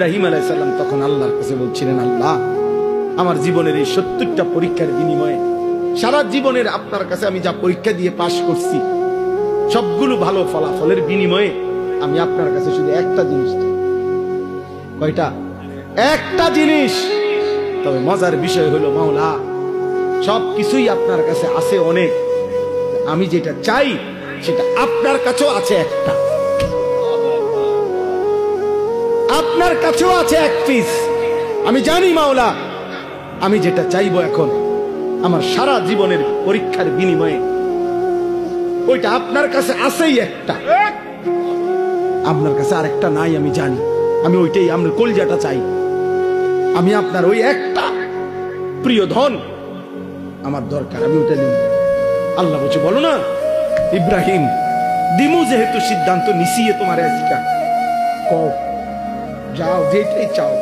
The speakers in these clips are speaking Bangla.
ইব্রাহিম আলাইহিস সালাম তখন আল্লাহর কাছে বলছিলেন, আল্লাহ আমার জীবনের এই ৭০টা পরীক্ষার বিনিময়ে সারা জীবনের আপনার কাছে আমি যা পরীক্ষা দিয়ে পাশ করছি সবগুলো ভালো ফলাফলের বিনিময়ে আমি আপনার কাছে শুধু একটা জিনিস চাই। কয়টা? একটা জিনিস। তবে মজার বিষয় হলো মাওলা সবকিছুই আপনার কাছে আছে অনেক, আমি যেটা চাই সেটা আপনার কাছেও আছে একটা, আপনার কাছেও আছে এক পিস। আমি জানি মাওলা আমি যেটা চাইবো এখন আমার সারা জীবনের পরীক্ষার বিনিময়ে ওইটা আপনার কাছে আছেই একটা, আপনার কাছে আরেকটা নাই আমি জানি। আমি ওইটাই আমরা কলজাটা চাই, আমি আপনার ওই একটা প্রিয় ধন আমার দরকার, আমি ওইটা নিব। আল্লাহ বলছে বলো না ইব্রাহিম দিমু যেহেতু সিদ্ধান্ত নিছিয়ে তোমার আজকা কও যাও যেটাই চাও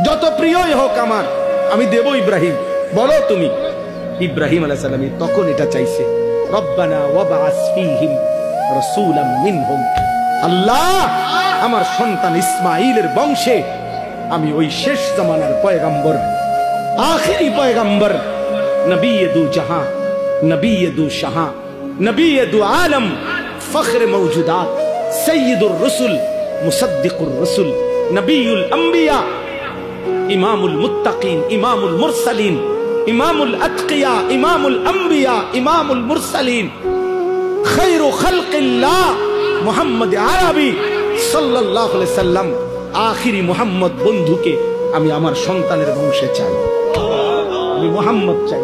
যত প্রিয়ই হোক আমার আমি দেব ইব্রাহিম, বলো তুমি। ইব্রাহিম আলাইহিস সালাম তখন এটা চাইছে, রব্বানা ওয়াবআস ফীহিম রাসূলাম মিনহুম, আল্লাহ আমার সন্তান ইসমাঈলের বংশে আমি ওই শেষ জামানার পয়গম্বর আখেরি পয়গম্বর নবী দু জাহান নবী দু শাহা নবী দু আলম ফখরে মওজুদাত সৈয়দুর রসুল মুসদ্দিকুর রসুল নবীউল আম্বিয়া ইমামুল মুত্তাকিন ইমামুল মুরসালিন ইমামুল আতকিয়া ইমামুল আম্বিয়া ইমামুল মুরসালিন খায়রু খালকিল্লাহ মুহাম্মদ আরবি সাল্লাল্লাহু আলাইহি সাল্লাম আখিরি মুহাম্মদ বন্ধুকে আমি আমার সন্তানের বংশে চাই, আমি মুহাম্মদ চাই।